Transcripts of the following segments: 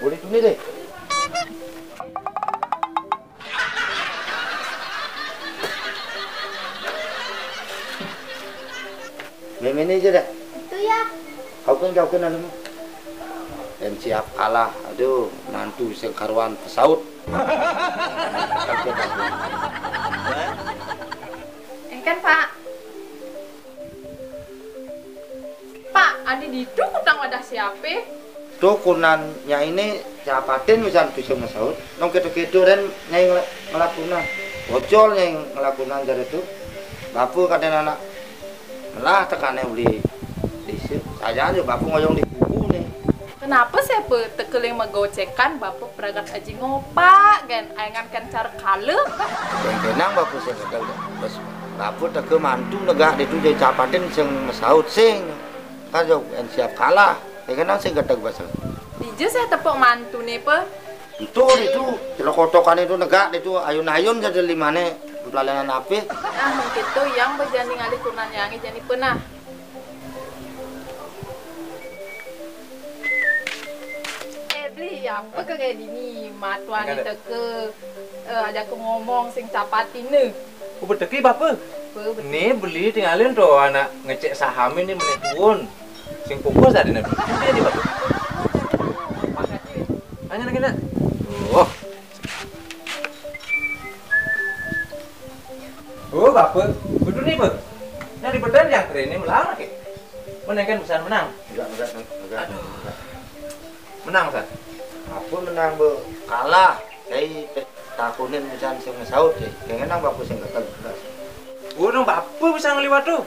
Boleh tulis deh. Ini aja dah. Itu ya. Kau kan anu. Dan siap kalah. Aduh, mantu sekaruan pesaut. Kan Pak. Pak, ada di itu kutang wadah siapa? Tuh kunannya ini siapatin misalnya bisa mesaut. Nong kedo-kedo dan nyai ngelakunan. Bocol nyai ngelakunan dari itu. Bapu kadang anak melah tekannya beli disu. Saya aja bapu ngoyong di kubu nih. Kenapa saya tekeling megocekan bapak peragat aji ngopak kan ayangan kan cara kale. Kenang bapu saya kedal bos. Bapu teke mantu negah itu jadi capatin sing mesaut sing. Kan jauh siap kalah. Kenang sing gedeg basel. Dije saya tepuk mantu nih pe. Itu celok kotokan itu negak itu ayun-ayun jadi limane pelalanan api. Nah mungkin tuh yang berjani ngalih kunan yangi jadi pernah. Beli apa kayak gini matuan itu ke ada ke ngomong sing capatin nih. Aku berdeki bapak. Nih beli tinggalin tuh anak ngecek saham ini menit tuun. Sing fokus tadi nabi. Dia di bapak. Hanya lagi nak. Oh bapak. Betul nih bapak. Nah di berdan yang keren ini melarang ke. Menangkan besar menang. Enggak. Menang kan? Apa menang bu? Kalah. Saya takunin misalnya sing mesaut deh. Kenang bapu sing gedeg. Dong bapak bisa ngeliwat tuh.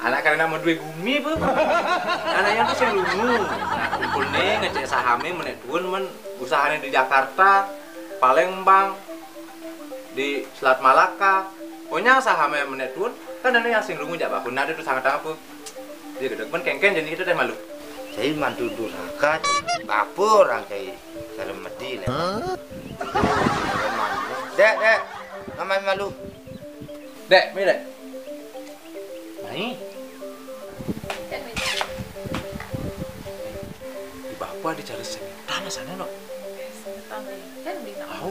Anak karena mau duit gumi bu. Anaknya tuh sing lungu. Nah kumpul nih ngecek sahamnya menit tuun men usahanya di Jakarta, Palembang, di Selat Malaka. Pokoknya sahamnya menit tuun kan ada yang sing lungu jawab. Nah itu sangat apa? Dia gedeg men kengken jadi itu teh malu. Saya mantu durhaka, bapu orang saya seremedi lah. Dek, namanya malu. Dek, mi dek. Mai. Di bapak dicari setan sana no. Kan di Tahu.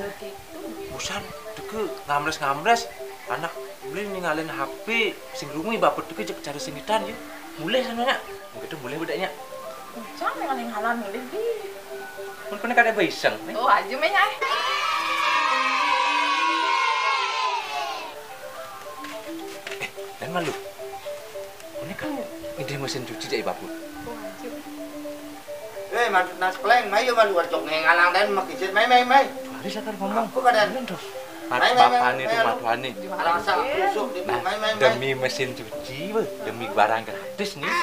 Busan, deke ngamres. Anak beli ninggalin HP, sing rungu bapak deke cari sengitan ya. Mulai sananya. Begitu mulai bedanya. Macam yang halan mulai di. Pun pernah kada iseng. Oh aja menya. Dan malu. Ini kan ide mesin cuci jadi bapak. Oh aja. Mantu nas pleng, mayo malu arcok ngalang dan makisir, mai. Hari saya kan ngomong. Aku kada. Bapak ini tuh matuan nih. Alang sak tusuk di Nah, mai. demi mesin cuci, demi barang gratis nih.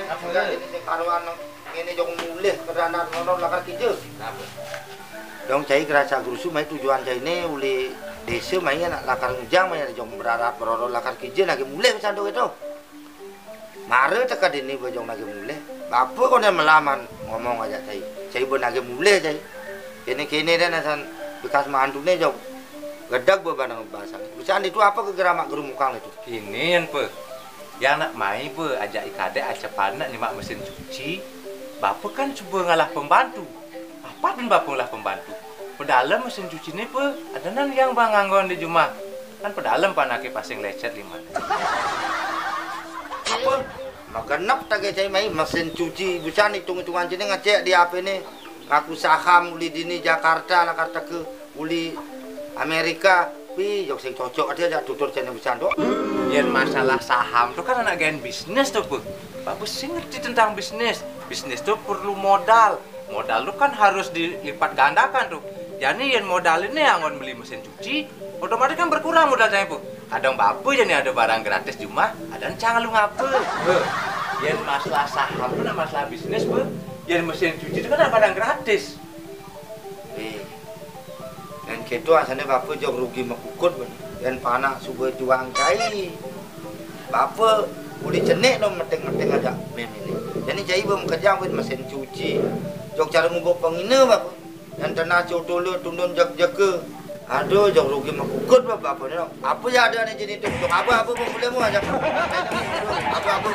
Aku ini sing karuan ngene jong mulih kedanan ngono lakar kijo. Dong cai kerasa grusu mai tujuan cai ini uli desa mai anak lakar ujang mai jong berharap beroro lakar kijo lagi mulih sandok itu. Mare teka dini bojong lagi mulih. Bapa kone melaman ngomong aja cai. Cai bon lagi mulih cai. Kene dan asan bekas mantune jong gedeg bebanang bahasa. Bisa itu apa kegeramak gerumukang itu? Ini yang pe. Ya anak mai pe ajak ikade aja panak nyimak mesin cuci. Bapak kan coba ngalah pembantu. Apa pun bapak ngalah pembantu. Pedalam mesin cuci ini pe ada nan yang bang nganggon di rumah. Kan pedalam panake pasing lecet lima. Apa? Magenap tak cai mai mesin cuci busan hitung-hitungan sini ngecek di HP ini. Ngaku saham uli dini Jakarta Jakarta ke uli Amerika. Pi jok sing cocok aja tutur channel busan dok. Yang masalah saham tuh kan anak gen bisnis tuh bu. Bapak sih ngerti tentang bisnis. Bisnis tuh perlu modal. Modal tuh kan harus dilipat gandakan tuh. Jadi yang modal ini yang beli mesin cuci, otomatis kan berkurang modalnya bu. Kadang bapak jadi ada barang gratis cuma, ada yang canggih lu ngapa? Yang masalah saham tuh masalah bisnis bu. Yang mesin cuci itu kan ada barang gratis. Dan gitu asalnya bapak jauh rugi mekukut dan panak subuh juang cai. Bapak udah cenek no meteng ada mem ini. Jadi cai belum kerja buat mesin cuci. Jok cara ngubah pengina bapak. Dan tanah codol tundun jak-jak. Aduh jauh rugi mekukut bapak. Apa ya ada nih jadi itu? Apa boleh mu aja. Apa